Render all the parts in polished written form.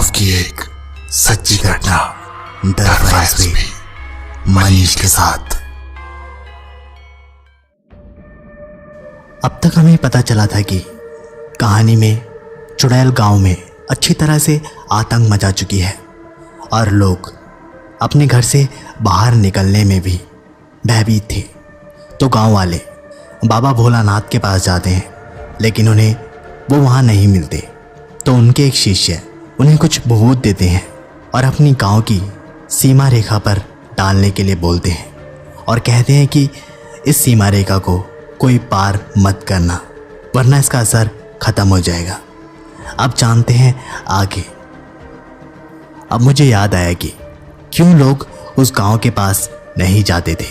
खौफ की एक सच्ची घटना डर मनीष के साथ। अब तक हमें पता चला था कि कहानी में चुड़ैल गांव में अच्छी तरह से आतंक मचा चुकी है और लोग अपने घर से बाहर निकलने में भी भयभीत थे। तो गांव वाले बाबा भोलानाथ के पास जाते हैं, लेकिन उन्हें वो वहाँ नहीं मिलते। तो उनके एक शिष्य उन्हें कुछ भभूत देते हैं और अपनी गांव की सीमा रेखा पर डालने के लिए बोलते हैं और कहते हैं कि इस सीमा रेखा को कोई पार मत करना, वरना इसका असर खत्म हो जाएगा। अब जानते हैं आगे। अब मुझे याद आया कि क्यों लोग उस गांव के पास नहीं जाते थे।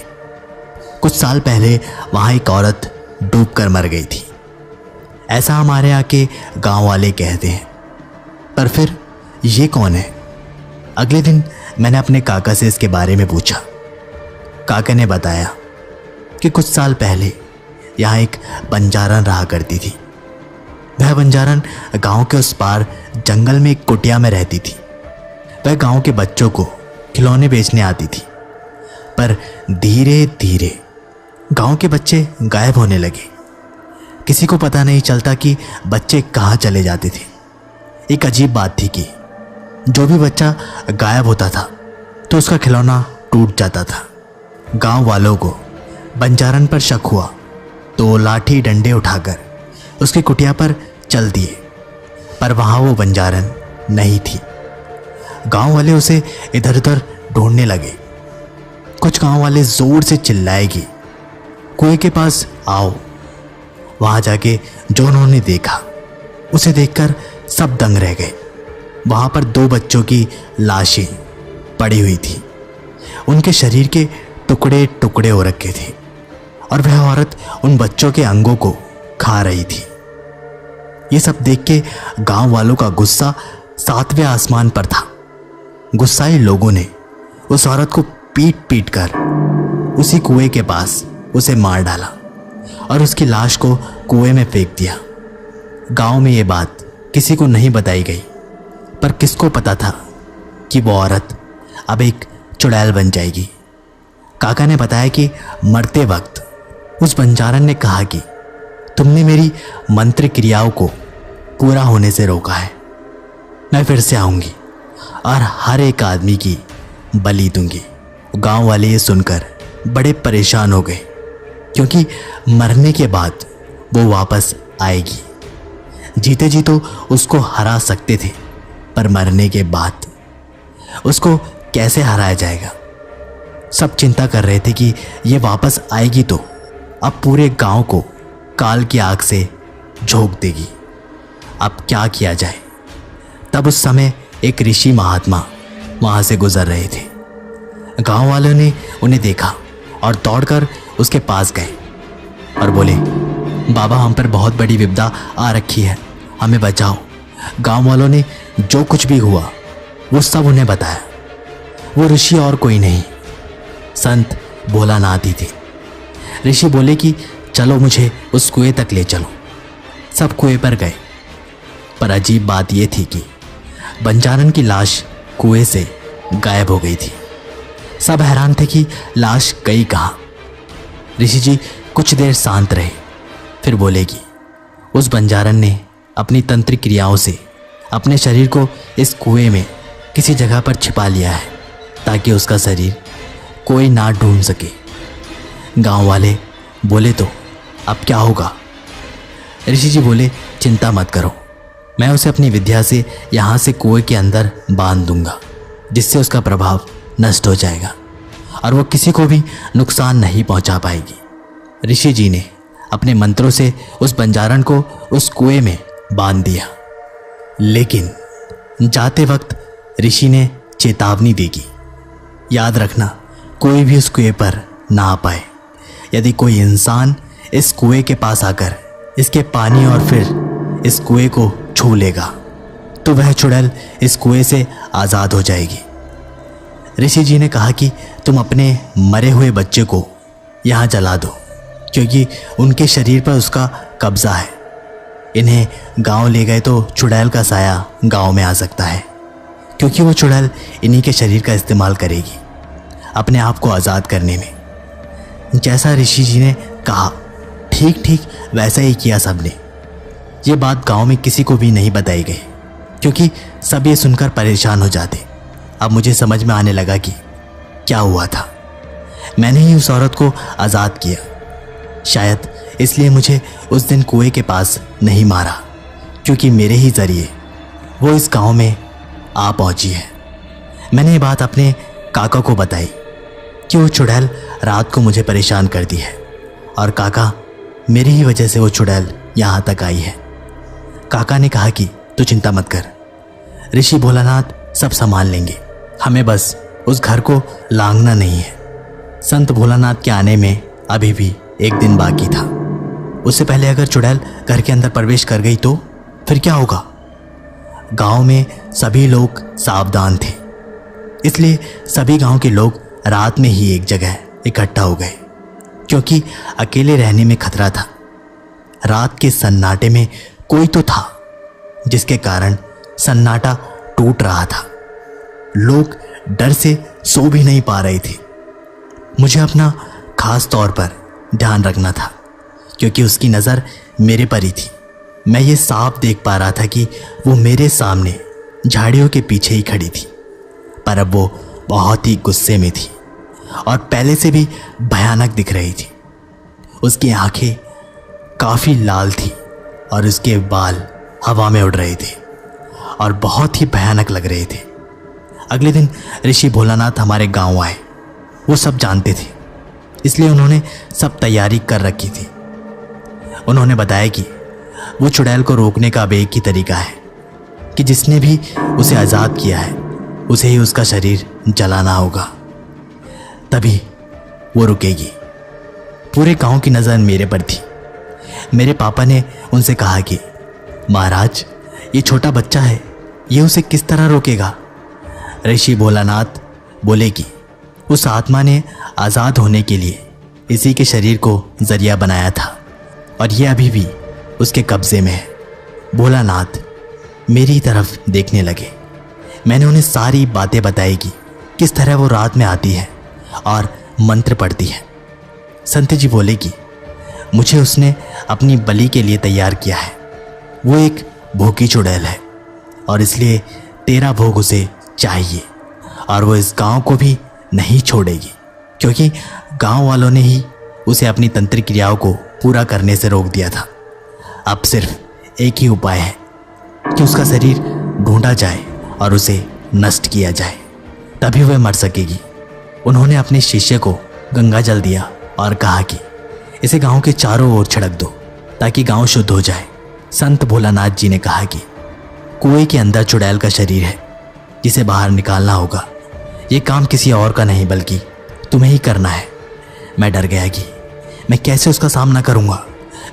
कुछ साल पहले वहाँ एक औरत डूबकर मर गई थी, ऐसा हमारे यहाँ के गांव वाले कहते हैं। पर फिर ये कौन है? अगले दिन मैंने अपने काका से इसके बारे में पूछा। काका ने बताया कि कुछ साल पहले यहाँ एक बंजारन रहा करती थी। वह बंजारन गांव के उस पार जंगल में एक कुटिया में रहती थी। वह गांव के बच्चों को खिलौने बेचने आती थी, पर धीरे धीरे गांव के बच्चे गायब होने लगे। किसी को पता नहीं चलता कि बच्चे कहाँ चले जाते थे। एक अजीब बात थी कि जो भी बच्चा गायब होता था तो उसका खिलौना टूट जाता था। गांव वालों को बंजारन पर शक हुआ तो वो लाठी डंडे उठाकर उसकी कुटिया पर चल दिए, पर वहाँ वो बंजारन नहीं थी। गांव वाले उसे इधर उधर ढूंढने लगे। कुछ गांव वाले जोर से चिल्लाए कि कुएं के पास आओ। वहां जाके जो उन्होंने देखा, उसे देखकर सब दंग रह गए। वहां पर 2 बच्चों की लाशें पड़ी हुई थी। उनके शरीर के टुकड़े टुकड़े हो रखे थे और वह औरत उन बच्चों के अंगों को खा रही थी। ये सब देख के गांव वालों का गुस्सा 7वें आसमान पर था। गुस्साए लोगों ने उस औरत को पीट पीट कर उसी कुएं के पास उसे मार डाला और उसकी लाश को कुएं में फेंक दिया। गांव में ये बात किसी को नहीं बताई गई, पर किसको पता था कि वो औरत अब एक चुड़ैल बन जाएगी। काका ने बताया कि मरते वक्त उस बंजारन ने कहा कि तुमने मेरी मंत्र क्रियाओं को पूरा होने से रोका है। मैं फिर से आऊंगी और हर एक आदमी की बलि दूंगी। गांव वाले ये सुनकर बड़े परेशान हो गए, क्योंकि मरने के बाद वो वापस आएगी। जीते जी तो उसको हरा सकते थे, पर मरने के बाद उसको कैसे हराया जाएगा। सब चिंता कर रहे थे कि ये वापस आएगी तो अब पूरे गांव को काल की आग से झोंक देगी। अब क्या किया जाए? तब उस समय एक ऋषि महात्मा वहां से गुजर रहे थे। गांव वालों ने उन्हें देखा और दौड़कर उसके पास गए और बोले, बाबा, हम पर बहुत बड़ी विपदा आ रखी है, हमें बचाओ। गांव वालों ने जो कुछ भी हुआ वो सब उन्हें बताया। वो ऋषि और कोई नहीं, संत भोलानाथ ही थे। ऋषि बोले कि चलो, मुझे उस कुएं तक ले चलो। सब कुएं पर गए, पर अजीब बात यह थी कि बंजारन की लाश कुएं से गायब हो गई थी। सब हैरान थे कि लाश गई कहाँ। ऋषि जी कुछ देर शांत रहे, फिर बोले कि उस बंजारन ने अपनी तंत्र क्रियाओं से अपने शरीर को इस कुएं में किसी जगह पर छिपा लिया है, ताकि उसका शरीर कोई ना ढूंढ सके। गांव वाले बोले, तो अब क्या होगा? ऋषि जी बोले, चिंता मत करो, मैं उसे अपनी विद्या से यहाँ से कुएं के अंदर बांध दूंगा, जिससे उसका प्रभाव नष्ट हो जाएगा और वो किसी को भी नुकसान नहीं पहुंचा पाएगी। ऋषि जी ने अपने मंत्रों से उस बंजारन को उस कुएं में बांध दिया, लेकिन जाते वक्त ऋषि ने चेतावनी दी कि याद रखना, कोई भी उस कुएं पर ना आ पाए। यदि कोई इंसान इस कुएं के पास आकर इसके पानी और फिर इस कुएं को छू लेगा तो वह चुड़ैल इस कुएं से आज़ाद हो जाएगी। ऋषि जी ने कहा कि तुम अपने मरे हुए बच्चे को यहाँ जला दो, क्योंकि उनके शरीर पर उसका कब्जा है। इन्हें गांव ले गए तो चुड़ैल का साया गांव में आ सकता है। क्योंकि वो चुड़ैल इन्हीं के शरीर का इस्तेमाल करेगी अपने आप को आज़ाद करने में। जैसा ऋषि जी ने कहा ठीक ठीक वैसा ही किया सबने। ये बात गांव में किसी को भी नहीं बताई गई क्योंकि सब ये सुनकर परेशान हो जाते। अब मुझे समझ में आने लगा कि क्या हुआ था। मैंने ही उस औरत को आज़ाद किया। शायद इसलिए मुझे उस दिन कुएं के पास नहीं मारा, क्योंकि मेरे ही जरिए वो इस गांव में आ पहुंची है। मैंने ये बात अपने काका को बताई कि वो चुड़ैल रात को मुझे परेशान कर दी है और काका मेरी ही वजह से वो चुड़ैल यहाँ तक आई है। काका ने कहा कि तू चिंता मत कर, ऋषि भोलानाथ सब संभाल लेंगे, हमें बस उस घर को लांघना नहीं है। संत भोलानाथ के आने में अभी भी एक दिन बाकी था। उससे पहले अगर चुड़ैल घर के अंदर प्रवेश कर गई तो फिर क्या होगा। गांव में सभी लोग सावधान थे, इसलिए सभी गांव के लोग रात में ही एक जगह इकट्ठा हो गए, क्योंकि अकेले रहने में खतरा था। रात के सन्नाटे में कोई तो था, जिसके कारण सन्नाटा टूट रहा था। लोग डर से सो भी नहीं पा रहे थे। मुझे अपना खास तौर पर ध्यान रखना था, क्योंकि उसकी नज़र मेरे पर ही थी। मैं ये साफ देख पा रहा था कि वो मेरे सामने झाड़ियों के पीछे ही खड़ी थी, पर अब वो बहुत ही गुस्से में थी और पहले से भी भयानक दिख रही थी। उसकी आंखें काफ़ी लाल थी और उसके बाल हवा में उड़ रहे थे और बहुत ही भयानक लग रहे थे। अगले दिन ऋषि भोलानाथ हमारे गांव आए। वो सब जानते थे, इसलिए उन्होंने सब तैयारी कर रखी थी। उन्होंने बताया कि वो चुड़ैल को रोकने का अब एक ही तरीका है कि जिसने भी उसे आज़ाद किया है उसे ही उसका शरीर जलाना होगा, तभी वो रुकेगी। पूरे गांव की नज़र मेरे पर थी। मेरे पापा ने उनसे कहा कि महाराज, ये छोटा बच्चा है, ये उसे किस तरह रोकेगा। ऋषि भोलानाथ बोले कि उस आत्मा ने आज़ाद होने के लिए इसी के शरीर को जरिया बनाया था और ये अभी भी उसके कब्जे में है। भोलानाथ मेरी तरफ देखने लगे। मैंने उन्हें सारी बातें बताई कि किस तरह वो रात में आती है और मंत्र पढ़ती है। संत जी बोले कि मुझे उसने अपनी बलि के लिए तैयार किया है। वो एक भूखी चुड़ैल है और इसलिए तेरा भोग उसे चाहिए और वो इस गांव को भी नहीं छोड़ेगी, क्योंकि गांव वालों ने ही उसे अपनी तंत्र क्रियाओं को पूरा करने से रोक दिया था। अब सिर्फ एक ही उपाय है कि उसका शरीर ढूंढा जाए और उसे नष्ट किया जाए, तभी वह मर सकेगी। उन्होंने अपने शिष्य को गंगा जल दिया और कहा कि इसे गांव के चारों ओर छिड़क दो ताकि गांव शुद्ध हो जाए। संत भोलानाथ जी ने कहा कि कुएं के अंदर चुड़ैल का शरीर है जिसे बाहर निकालना होगा। ये काम किसी और का नहीं बल्कि तुम्हें ही करना है। मैं डर गया कि मैं कैसे उसका सामना करूंगा।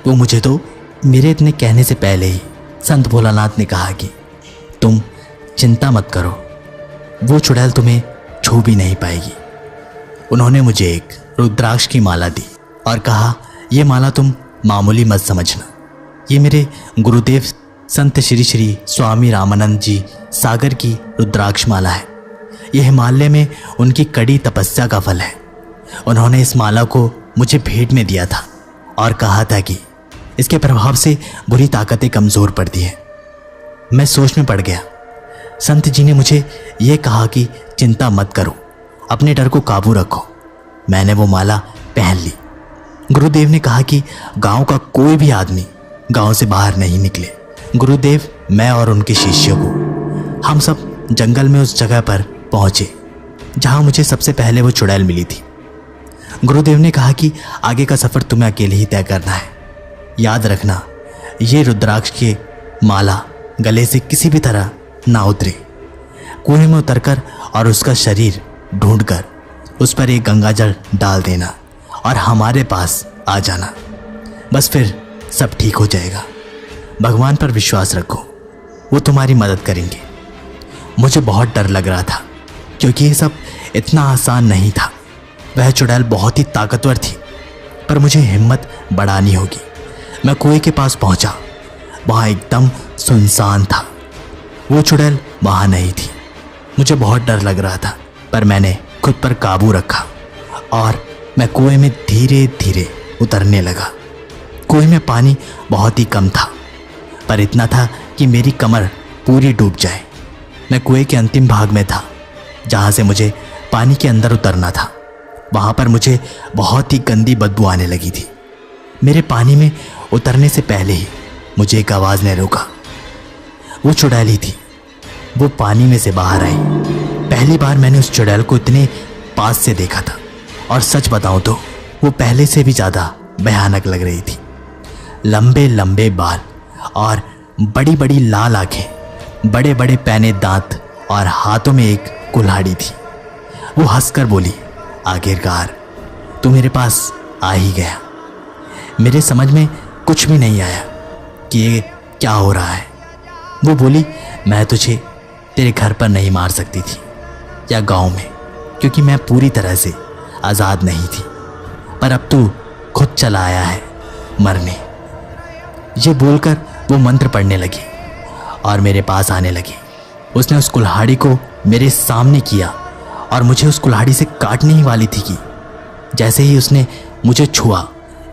वो मुझे तो मेरे इतने कहने से पहले ही संत भोलानाथ ने कहा कि तुम चिंता मत करो, वो चुड़ैल तुम्हें छू भी नहीं पाएगी। उन्होंने मुझे एक रुद्राक्ष की माला दी और कहा, यह माला तुम मामूली मत समझना। ये मेरे गुरुदेव संत श्री श्री स्वामी रामानंद जी सागर की रुद्राक्ष माला है। यह हिमालय में उनकी कड़ी तपस्या का फल है। उन्होंने इस माला को मुझे भेंट में दिया था और कहा था कि इसके प्रभाव से बुरी ताकतें कमज़ोर पड़ती हैं। मैं सोच में पड़ गया। संत जी ने मुझे यह कहा कि चिंता मत करो, अपने डर को काबू रखो। मैंने वो माला पहन ली। गुरुदेव ने कहा कि गांव का कोई भी आदमी गांव से बाहर नहीं निकले। गुरुदेव, मैं और उनके शिष्यों को हम सब जंगल में उस जगह पर पहुंचे जहां मुझे सबसे पहले वो चुड़ैल मिली थी। गुरुदेव ने कहा कि आगे का सफ़र तुम्हें अकेले ही तय करना है। याद रखना, ये रुद्राक्ष की माला गले से किसी भी तरह ना उतरे। कुएं में उतरकर और उसका शरीर ढूंढकर उस पर एक गंगा जल डाल देना और हमारे पास आ जाना। बस फिर सब ठीक हो जाएगा। भगवान पर विश्वास रखो, वो तुम्हारी मदद करेंगे। मुझे बहुत डर लग रहा था क्योंकि ये सब इतना आसान नहीं था। वह चुड़ैल बहुत ही ताकतवर थी, पर मुझे हिम्मत बढ़ानी होगी। मैं कुएं के पास पहुंचा। वहाँ एकदम सुनसान था। वो चुड़ैल वहाँ नहीं थी। मुझे बहुत डर लग रहा था, पर मैंने खुद पर काबू रखा और मैं कुएं में धीरे धीरे उतरने लगा। कुएं में पानी बहुत ही कम था, पर इतना था कि मेरी कमर पूरी डूब जाए। मैं कुएं के अंतिम भाग में था, जहाँ से मुझे पानी के अंदर उतरना था। वहाँ पर मुझे बहुत ही गंदी बदबू आने लगी थी। मेरे पानी में उतरने से पहले ही मुझे एक आवाज़ ने रोका। वो चुड़ैल ही थी। वो पानी में से बाहर आई। पहली बार मैंने उस चुड़ैल को इतने पास से देखा था, और सच बताऊं तो वो पहले से भी ज़्यादा भयानक लग रही थी। लंबे लंबे बाल और बड़ी बड़ी लाल आंखें, बड़े बड़े पैने दांत और हाथों में एक कुल्हाड़ी थी। वो हंसकर बोली, आखिरकार तू मेरे पास आ ही गया। मेरे समझ में कुछ भी नहीं आया कि ये क्या हो रहा है। वो बोली, मैं तुझे तेरे घर पर नहीं मार सकती थी या गांव में, क्योंकि मैं पूरी तरह से आज़ाद नहीं थी, पर अब तू खुद चला आया है मरने। ये बोलकर वो मंत्र पढ़ने लगी और मेरे पास आने लगी। उसने उस कुल्हाड़ी को मेरे सामने किया और मुझे उस कुल्हाड़ी से काटने ही वाली थी कि जैसे ही उसने मुझे छुआ,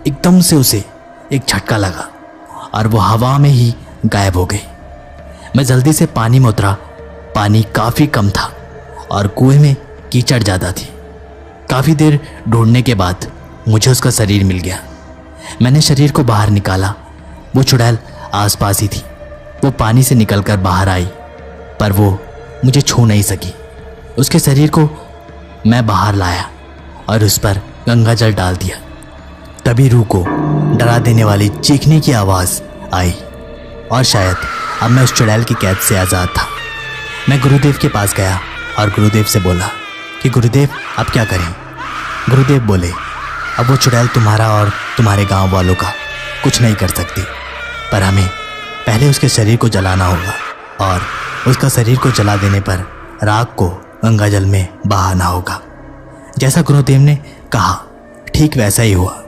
एकदम से उसे एक झटका लगा और वो हवा में ही गायब हो गई। मैं जल्दी से पानी में उतरा। पानी काफ़ी कम था और कुएं में कीचड़ ज़्यादा थी। काफ़ी देर ढूंढने के बाद मुझे उसका शरीर मिल गया। मैंने शरीर को बाहर निकाला। वो चुड़ैल आसपास ही थी। वो पानी से निकलकर बाहर आई, पर वो मुझे छू नहीं सकी। उसके शरीर को मैं बाहर लाया और उस पर गंगा जल डाल दिया। तभी रूह को डरा देने वाली चीखने की आवाज़ आई और शायद अब मैं उस चुड़ैल की कैद से आज़ाद था। मैं गुरुदेव के पास गया और गुरुदेव से बोला कि गुरुदेव अब क्या करें। गुरुदेव बोले, अब वो चुड़ैल तुम्हारा और तुम्हारे गांव वालों का कुछ नहीं कर सकती, पर हमें पहले उसके शरीर को जलाना होगा और उसका शरीर को जला देने पर राख को गंगा जल में बहाना होगा। जैसा गुरुदेव ने कहा ठीक वैसा ही हुआ।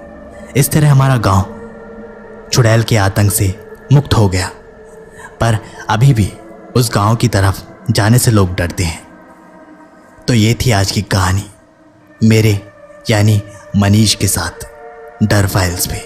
इस तरह हमारा गांव चुड़ैल के आतंक से मुक्त हो गया, पर अभी भी उस गांव की तरफ जाने से लोग डरते हैं। तो ये थी आज की कहानी मेरे यानी मनीष के साथ डर फाइल्स पे।